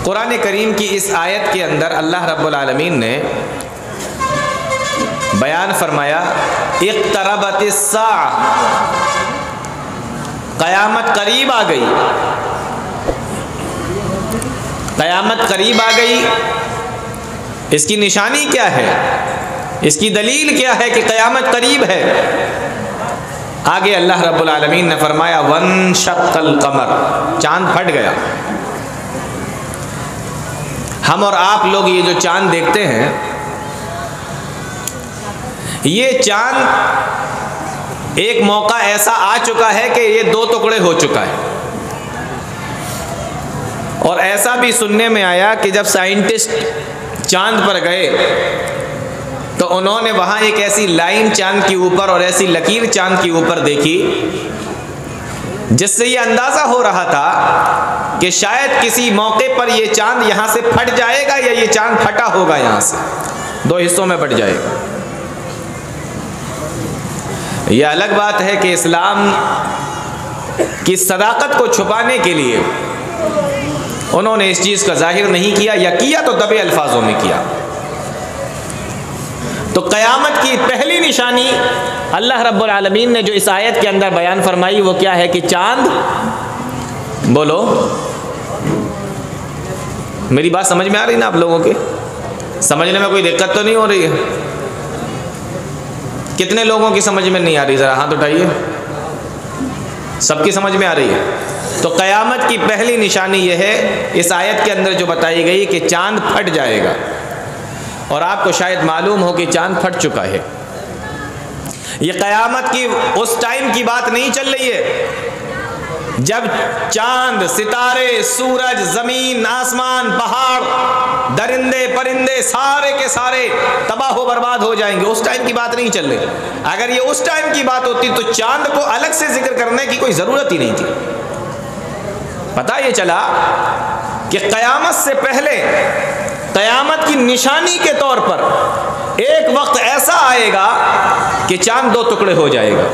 कुरान करीम की इस आयत के अंदर अल्लाह रब्बुल आलमीन ने बयान फरमाया इक़्तरबतिस्साअ, क़यामत करीब आ गई, क़यामत करीब आ गई। इसकी निशानी क्या है, इसकी दलील क्या है कि क़यामत करीब है? आगे अल्लाह रब्बुल आलमीन ने फरमाया वन्शक़्क़ल क़मर, चाँद फट गया। हम और आप लोग ये जो चाँद देखते हैं, ये चाँद एक मौका ऐसा आ चुका है कि ये दो टुकड़े हो चुका है। और ऐसा भी सुनने में आया कि जब साइंटिस्ट चाँद पर गए तो उन्होंने वहाँ एक ऐसी लाइन चाँद के ऊपर और ऐसी लकीर चाँद के ऊपर देखी जिससे ये अंदाज़ा हो रहा था कि शायद किसी मौके पर ये चाँद यहाँ से फट जाएगा या ये चाँद फटा होगा, यहाँ से दो हिस्सों में बट जाएगा। यह अलग बात है कि इस्लाम की सदाकत को छुपाने के लिए उन्होंने इस चीज़ का जाहिर नहीं किया, या किया तो दबे अल्फाजों में किया। तो क़यामत की पहली निशानी अल्लाह रब्बुल आलमीन ने जो इस आयत के अंदर बयान फरमाई वो क्या है कि चाँद, बोलो मेरी बात समझ में आ रही ना आप लोगों के? समझने में कोई दिक्कत तो नहीं हो रही है? कितने लोगों की समझ में नहीं आ रही, ज़रा हाथ उठाइए। सबकी समझ में आ रही है? तो क़यामत की पहली निशानी यह है इस आयत के अंदर जो बताई गई कि चाँद फट जाएगा। और आपको शायद मालूम हो कि चाँद फट चुका है। ये क़यामत की उस टाइम की बात नहीं चल रही है जब चाँद, सितारे, सूरज, ज़मीन, आसमान, पहाड़, दरिंदे परिंदे सारे के सारे तबाह हो बर्बाद हो जाएंगे। उस टाइम की बात नहीं चल रही। अगर ये उस टाइम की बात होती तो चाँद को अलग से जिक्र करने की कोई ज़रूरत ही नहीं थी। पता ये चला कि क़यामत से पहले क़यामत की निशानी के तौर पर एक वक्त ऐसा आएगा कि चाँद दो टुकड़े हो जाएगा।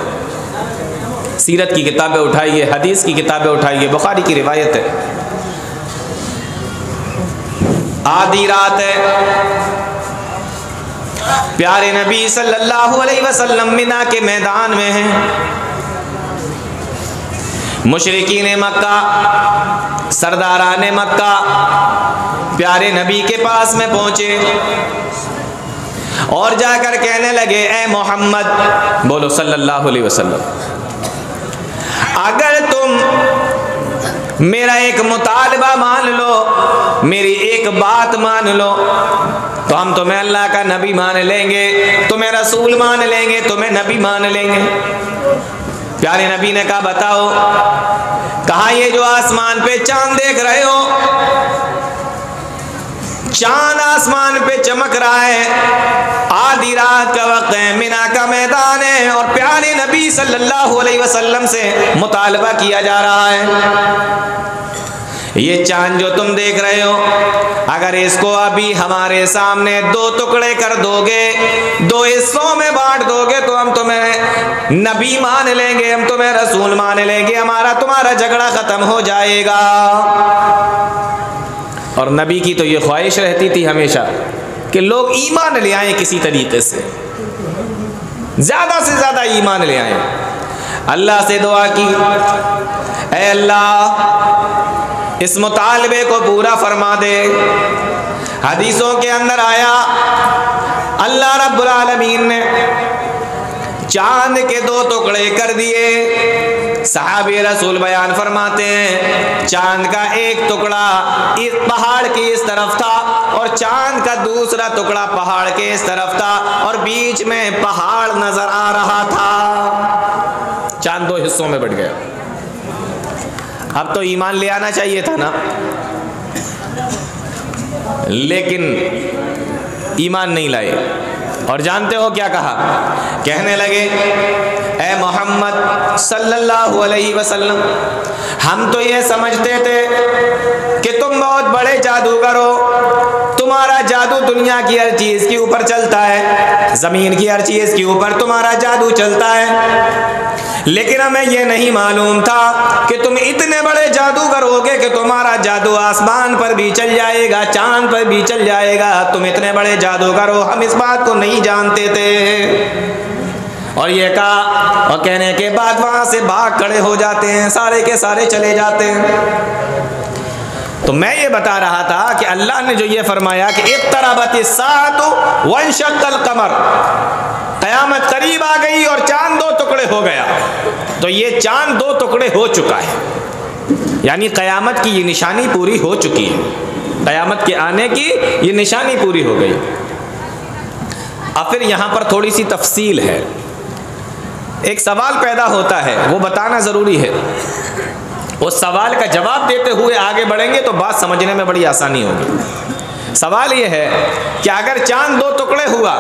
सीरत की किताबें उठाइए, हदीस की किताबें उठाइए, बुखारी की रिवायत है। आधी रात है, प्यारे नबी सल्लल्लाहु अलैहि वसल्लम मिना के मैदान में हैं। मुशरिकीन मक्का, सरदारान मक्का प्यारे नबी के पास में पहुंचे और जाकर कहने लगे ए मोहम्मद, बोलो सल्लल्लाहु अलैहि वसल्लम, अगर तुम मेरा एक मुतालबा मान लो, मेरी एक बात मान लो, तो हम तुम्हें अल्लाह का नबी मान लेंगे, तुम्हें रसूल मान लेंगे, तुम्हें नबी मान लेंगे। प्यारे नबी ने कहा बताओ। कहा ये जो आसमान पे चांद देख रहे हो, चांद आसमान पे चमक रहा है, आधी रात का वक्त है, मिना का मैदान है और प्यारे नबी सल्लल्लाहु अलैहि वसल्लम से मुतालबा किया जा रहा है। ये चांद जो तुम देख रहे हो, अगर इसको अभी हमारे सामने दो टुकड़े कर दोगे, दो हिस्सों में बांट दोगे, तो हम तुम्हें नबी मान लेंगे, हम तुम्हें रसूल मान लेंगे, हमारा तुम्हारा झगड़ा खत्म हो जाएगा। और नबी की तो ये ख्वाहिश रहती थी हमेशा कि लोग ईमान ले आएं किसी तरीके से, ज़्यादा से ज़्यादा ईमान ले आएं। अल्लाह से दुआ की, ऐ अल्लाह इस मुतालबे को पूरा फरमा दे। हदीसों के अंदर आया अल्लाह रब्बुल आलमीन ने चांद के दो टुकड़े कर दिए। सहाबे रसूल बयान फरमाते हैं चांद का एक टुकड़ा इस पहाड़ की इस तरफ था और चांद का दूसरा टुकड़ा पहाड़ के इस तरफ था और बीच में पहाड़ नजर आ रहा था। चांद दो हिस्सों में बट गया। अब तो ईमान ले आना चाहिए था ना, लेकिन ईमान नहीं लाए। और जानते हो क्या कहा? कहने लगे ए मोहम्मद सल्लल्लाहु अलैहि वसल्लम, हम तो ये समझते थे कि तुम बहुत बड़े जादूगर हो, तुम्हारा जादू दुनिया की हर चीज के ऊपर चलता है, जमीन की हर चीज के ऊपर तुम्हारा जादू चलता है, लेकिन हमें यह नहीं मालूम था कि तुम इतने बड़े जादूगर होगे कि तुम्हारा जादू आसमान पर भी चल जाएगा, चांद पर भी चल जाएगा। तुम इतने बड़े जादूगर हो, हम इस बात को नहीं जानते थे। और ये कहा, और कहने के बाद वहां से भाग खड़े हो जाते हैं, सारे के सारे चले जाते हैं। तो मैं ये बता रहा था कि अल्लाह ने जो ये फरमाया कि इक़्तरबतिस साअतु वंशक़्क़ल क़मर, क़यामत करीब आ गई और चांद दो टुकड़े हो गया, तो ये चांद दो टुकड़े हो चुका है, यानी क़यामत की ये निशानी पूरी हो चुकी है, क़यामत के आने की ये निशानी पूरी हो गई। अब फिर यहाँ पर थोड़ी सी तफसील है, एक सवाल पैदा होता है, वो बताना ज़रूरी है। उस सवाल का जवाब देते हुए आगे बढ़ेंगे तो बात समझने में बड़ी आसानी होगी। सवाल ये है कि अगर चांद दो टुकड़े हुआ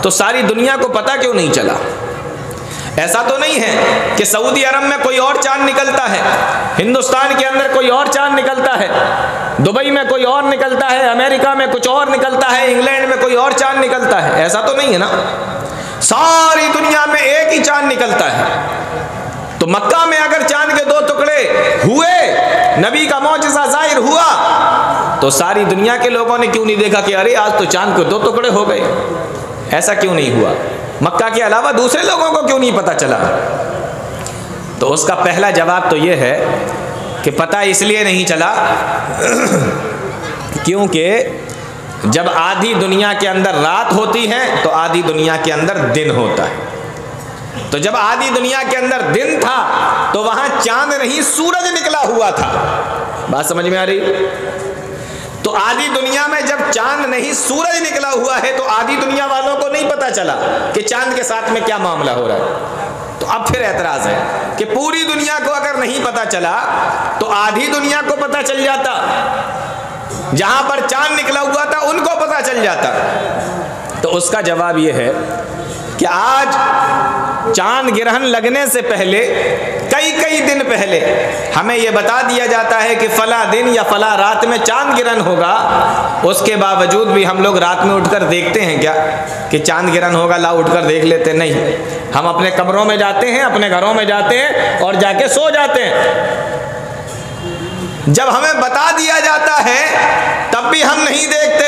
तो सारी दुनिया को पता क्यों नहीं चला? ऐसा तो नहीं है कि सऊदी अरब में कोई और चांद निकलता है, हिंदुस्तान के अंदर कोई और चांद निकलता है, दुबई में कोई और निकलता है, अमेरिका में कुछ और निकलता है, इंग्लैंड में कोई और चांद निकलता है। ऐसा तो नहीं है ना, सारी दुनिया में एक ही चांद निकलता है। तो मक्का में अगर चांद के दो टुकड़े हुए, नबी का मौजज़ा ज़ाहिर हुआ, तो सारी दुनिया के लोगों ने क्यों नहीं देखा कि अरे आज तो चांद के दो टुकड़े हो गए? ऐसा क्यों नहीं हुआ? मक्का के अलावा दूसरे लोगों को क्यों नहीं पता चला? तो उसका पहला जवाब तो ये है कि पता इसलिए नहीं चला क्योंकि जब आधी दुनिया के अंदर रात होती है तो आधी दुनिया के अंदर दिन होता है। तो जब आधी दुनिया के अंदर दिन था तो वहां चांद नहीं सूरज निकला हुआ था। बात समझ में आ रही? तो आधी दुनिया में जब चांद नहीं सूरज निकला हुआ है तो आधी दुनिया वालों को नहीं पता चला कि चांद के साथ में क्या मामला हो रहा है। तो अब फिर एतराज है कि पूरी दुनिया को अगर नहीं पता चला तो आधी दुनिया को पता चल जाता, जहां पर चांद निकला हुआ था उनको पता चल जाता। तो उसका जवाब यह है कि आज चांद ग्रहण लगने से पहले कई दिन पहले हमें यह बता दिया जाता है कि फला दिन या फला रात में चांद ग्रहण होगा। उसके बावजूद भी हम लोग रात में उठकर देखते हैं क्या कि चांद ग्रहण होगा, ला उठकर देख लेते? नहीं, हम अपने कमरों में जाते हैं, अपने घरों में जाते हैं और जाके सो जाते हैं। जब हमें बता दिया जाता है तब भी हम नहीं देखते।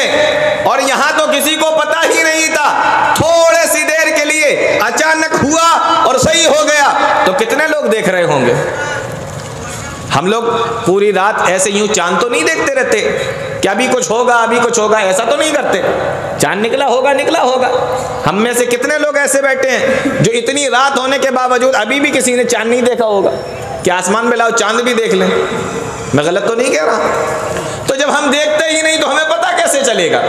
और यहाँ तो किसी को पता ही नहीं था, थोड़े सी देर के लिए अचानक हुआ और सही हो गया, तो कितने लोग देख रहे होंगे? हम लोग पूरी रात ऐसे यूं चांद तो नहीं देखते रहते कि अभी कुछ होगा, अभी कुछ होगा, ऐसा तो नहीं करते। चांद निकला होगा, निकला होगा। हम में से कितने लोग ऐसे बैठे हैं जो इतनी रात होने के बावजूद अभी भी किसी ने चांद नहीं देखा होगा कि आसमान में लाओ चांद भी देख लें? मैं गलत तो नहीं कह रहा। तो जब हम देखते ही नहीं तो हमें पता कैसे चलेगा?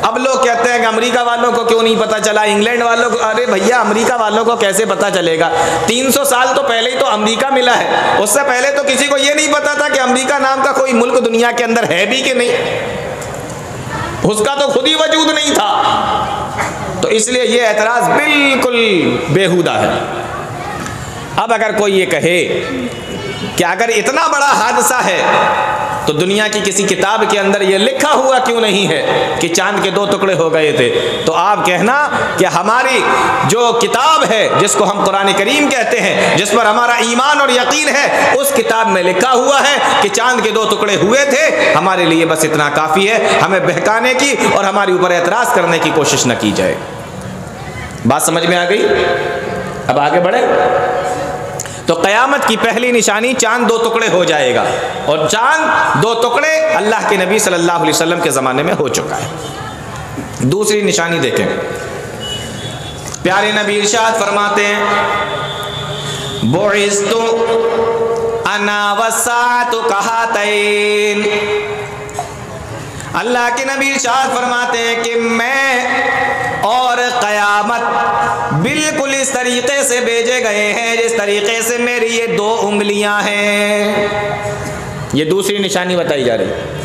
अब लोग कहते हैं कि अमेरिका वालों को क्यों नहीं पता चला, इंग्लैंड वालों को। अरे भैया, अमेरिका वालों को कैसे पता चलेगा? 300 साल तो पहले ही तो अमेरिका मिला है। उससे पहले तो किसी को यह नहीं पता था कि अमेरिका नाम का कोई मुल्क दुनिया के अंदर है भी कि नहीं। उसका तो खुद ही वजूद नहीं था। तो इसलिए ये एतराज बिल्कुल बेहुदा है। अब अगर कोई ये कहे कि अगर इतना बड़ा हादसा है तो दुनिया की किसी किताब के अंदर ये लिखा हुआ क्यों नहीं है कि चांद के दो टुकड़े हो गए थे? तो आप कहना कि हमारी जो किताब है, जिसको हम कुरान करीम कहते हैं, जिस पर हमारा ईमान और यकीन है, उस किताब में लिखा हुआ है कि चांद के दो टुकड़े हुए थे। हमारे लिए बस इतना काफ़ी है, हमें बहकाने की और हमारे ऊपर एतराज़ करने की कोशिश न की जाए। बात समझ में आ गई? अब आगे बढ़े। तो क़यामत की पहली निशानी चांद दो टुकड़े हो जाएगा, और चांद दो टुकड़े अल्लाह के नबी सल्लल्लाहु अलैहि वसल्लम के ज़माने में हो चुका है। दूसरी निशानी देखें, प्यारे नबी इरशाद फरमाते हैं, बुइस्तु अना वस्सातु कहातैन। अल्लाह के नबी इरशाद फरमाते हैं कि मैं और क़यामत बिल्कुल इस तरीक़े से भेजे गए हैं जिस तरीक़े से मेरी ये दो उंगलियां हैं। ये दूसरी निशानी बताई जा रही है।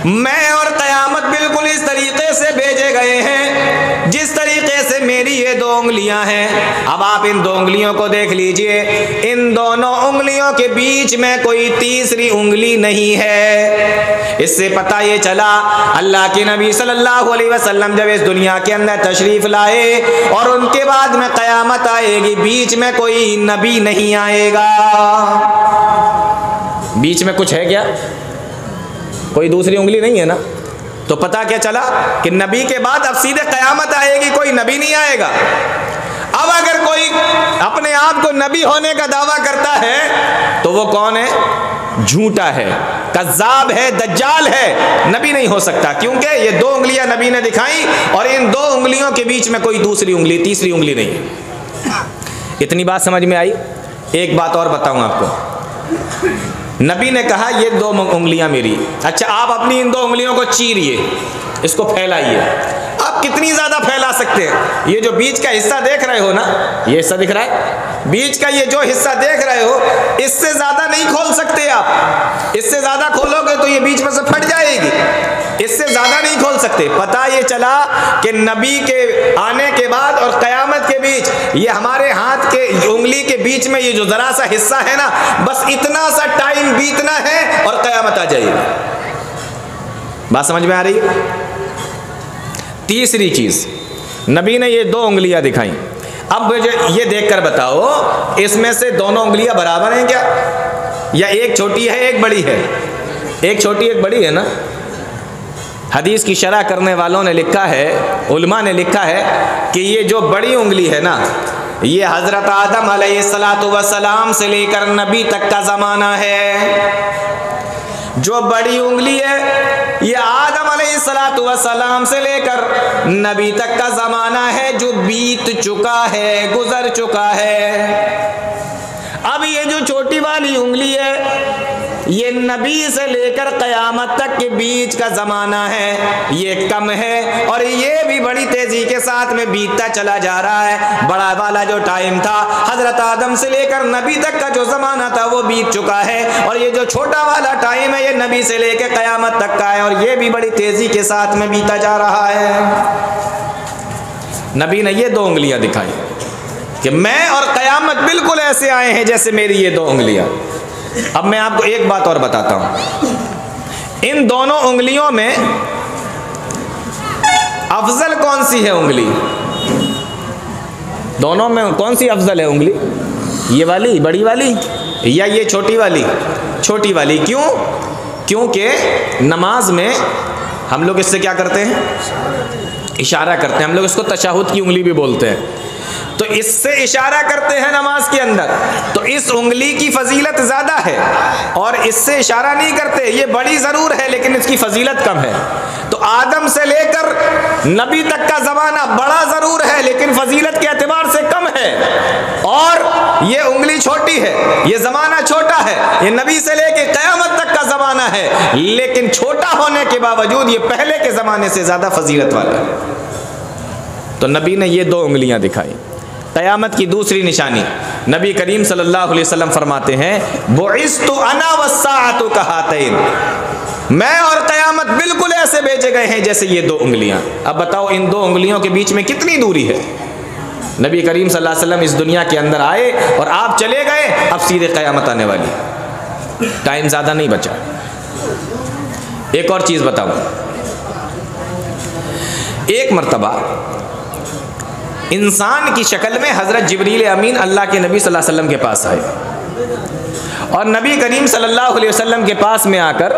मैं और क़यामत बिल्कुल इस तरीक़े से भेजे गए हैं जिस तरीक़े से मेरी ये दो उंगलियां हैं। अब आप इन दो उंगलियों को देख लीजिए, इन दोनों उंगलियों के बीच में कोई तीसरी उंगली नहीं है। इससे पता ये चला अल्लाह के नबी सल्लल्लाहु अलैहि वसल्लम जब इस दुनिया के अंदर तशरीफ लाए और उनके बाद में क़यामत आएगी, बीच में कोई नबी नहीं आएगा। बीच में कुछ है क्या? कोई दूसरी उंगली नहीं है ना। तो पता क्या चला कि नबी के बाद अब सीधे क़यामत आएगी, कोई नबी नहीं आएगा। अब अगर कोई अपने आप को नबी होने का दावा करता है तो वो कौन है? झूठा है, कज़्ज़ाब है, दज्जाल है, नबी नहीं हो सकता। क्योंकि ये दो उंगलियां नबी ने दिखाई और इन दो उंगलियों के बीच में कोई दूसरी उंगली, तीसरी उंगली नहीं है। इतनी बात समझ में आई। एक बात और बताऊं आपको। नबी ने कहा ये दो उंगलियां मेरी, अच्छा आप अपनी इन दो उंगलियों को चीरिए, इसको फैलाइए। आप कितनी ज़्यादा फैला सकते हैं? ये जो बीच का हिस्सा देख रहे हो ना, ये हिस्सा दिख रहा है, बीच का ये जो हिस्सा देख रहे हो, इससे ज़्यादा नहीं खोल सकते आप। इससे ज़्यादा खोलोगे तो ये बीच में से फट जाएगी, इससे ज़्यादा नहीं खोल सकते। पता ये चला कि नबी के आने के बाद और क़यामत के बीच ये हमारे हाथ के उंगली के बीच में ये जो ज़रा सा हिस्सा है ना, बस इतना सा टाइम बीतना है और क़यामत आ जाएगी। बात समझ में आ रही है? तीसरी चीज, नबी ने ये दो उंगलियां दिखाई। अब मुझे ये देखकर बताओ, इसमें से दोनों उंगलियां बराबर हैं क्या, या एक छोटी है एक बड़ी है? एक छोटी एक बड़ी है ना। हदीस की शरह करने वालों ने लिखा है, उलमा ने लिखा है कि ये जो बड़ी उंगली है ना, ये हजरत आदम अलैहिस्सलातु वस्सलाम से लेकर नबी तक का ज़माना है। जो बड़ी उंगली है ये आदम अलैहिस्सलातु वस्सलाम से लेकर नबी तक का ज़माना है, जो बीत चुका है, गुजर चुका है। अब ये जो छोटी वाली उंगली है ये नबी से लेकर क़यामत तक के बीच का ज़माना है, ये कम है और ये भी बड़ी तेज़ी के साथ में बीतता चला जा रहा है। बड़ा वाला जो टाइम था हज़रत आदम से लेकर नबी तक का जो ज़माना था वो बीत चुका है, और ये जो छोटा वाला टाइम है ये नबी से लेकर क़यामत तक का है, और ये भी बड़ी तेज़ी के साथ में बीता जा रहा है। नबी ने ये दो उंगलियां दिखाई कि मैं और क़यामत बिल्कुल ऐसे आए हैं जैसे मेरी ये दो उंगलियां। अब मैं आपको एक बात और बताता हूं, इन दोनों उंगलियों में अफजल कौन सी है उंगली? दोनों में कौन सी अफजल है उंगली? ये वाली बड़ी वाली या ये छोटी वाली? छोटी वाली। क्यों? क्योंकि नमाज में हम लोग इससे क्या करते हैं? इशारा करते हैं। हम लोग इसको तशहुद की उंगली भी बोलते हैं। तो इससे इशारा करते हैं नमाज के अंदर, तो इस उंगली की फजीलत ज़्यादा है, और इससे इशारा नहीं करते। ये बड़ी ज़रूर है लेकिन इसकी फजीलत कम है। तो आदम से लेकर नबी तक का ज़माना बड़ा ज़रूर है लेकिन फजीलत के एतबार से कम है, और ये उंगली छोटी है, ये ज़माना छोटा है। ये नबी से लेकर क़यामत तक का ज़माना है लेकिन छोटा होने के बावजूद ये पहले के ज़माने से ज़्यादा फजीलत वाला है। तो नबी ने ये दो उंगलियां दिखाई। क़यामत की दूसरी निशानी, नबी करीम सल्लल्लाहु अलैहि वसल्लम फरमाते हैं, बुइस्तु अना वस्साअतु कहातैन, मैं और क़यामत बिल्कुल ऐसे भेजे गए हैं जैसे ये दो उंगलियां। अब बताओ इन दो उंगलियों के बीच में कितनी दूरी है? नबी करीम सल्लल्लाहु अलैहि वसल्लम इस दुनिया के अंदर आए और आप चले गए, अब सीधे क़यामत आने वाली, टाइम ज़्यादा नहीं बचा। एक और चीज़ बताऊँ, एक मरतबा इंसान की शक्ल में हज़रत जिब्रील अमीन अल्लाह के नबी सल्लल्लाहु अलैहि वसल्लम के पास आए, और नबी करीम सल्लल्लाहु अलैहि वसल्लम के पास में आकर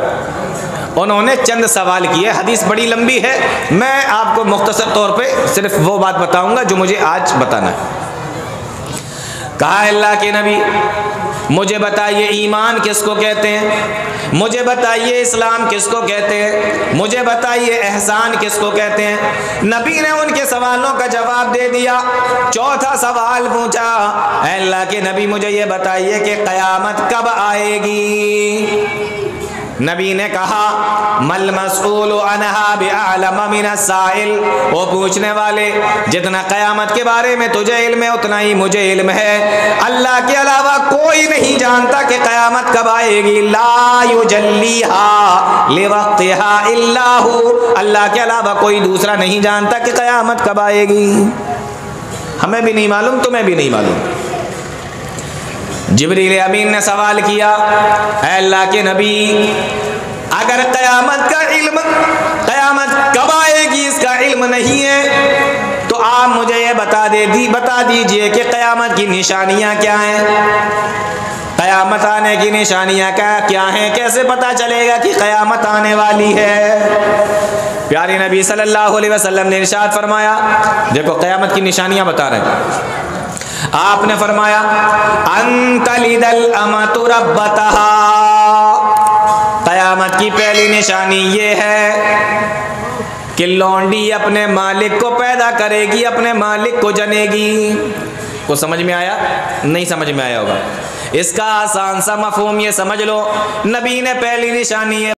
उन्होंने चंद सवाल किए। हदीस बड़ी लंबी है, मैं आपको मुख्तसर तौर पे सिर्फ वो बात बताऊंगा जो मुझे आज बताना है। कहा अल्लाह के नबी, मुझे बताइए ईमान किसको कहते हैं, मुझे बताइए इस्लाम किसको कहते हैं, मुझे बताइए एहसान किसको कहते हैं। नबी ने उनके सवालों का जवाब दे दिया। चौथा सवाल पूछा, अल्लाह के नबी मुझे ये बताइए कि क़यामत कब आएगी। नबी ने कहा, मल मसऊलु अन्हा बिअअलम मिनस साइल, वो पूछने वाले जितना क़यामत के बारे में तुझे इल्म है उतना ही मुझे इल्म है। अल्लाह के अलावा कोई नहीं जानता कि क़यामत कब आएगी। ला युजल्लीहा लिवक्तिहा इल्ला हु, अल्लाह के अलावा कोई दूसरा नहीं जानता कि क़यामत कब आएगी। हमें भी नहीं मालूम, तुम्हें भी नहीं मालूम। जिब्रील अमीन ने सवाल किया, अल्लाह के नबी अगर क़यामत का इल्म, क़यामत कब आएगी इसका इल्म नहीं है, तो आप मुझे ये बता दीजिए कि क़यामत की निशानियाँ क्या हैं, क़यामत आने की निशानियाँ क्या हैं, कैसे पता चलेगा कि क़यामत आने वाली है। प्यारे नबी सल्लल्लाहु अलैहि वसल्लम ने इरशाद फरमाया, देखो क़यामत की निशानियाँ बता रहे हैं। आपने फरमाया अंतलिदल अमतु रब्बतहा, क़यामत की पहली निशानी ये है कि लौंडी अपने मालिक को पैदा करेगी, अपने मालिक को जनेगी। को समझ में आया? नहीं समझ में आया होगा। इसका आसान सा मफ़हूम ये समझ लो, नबी ने पहली निशानी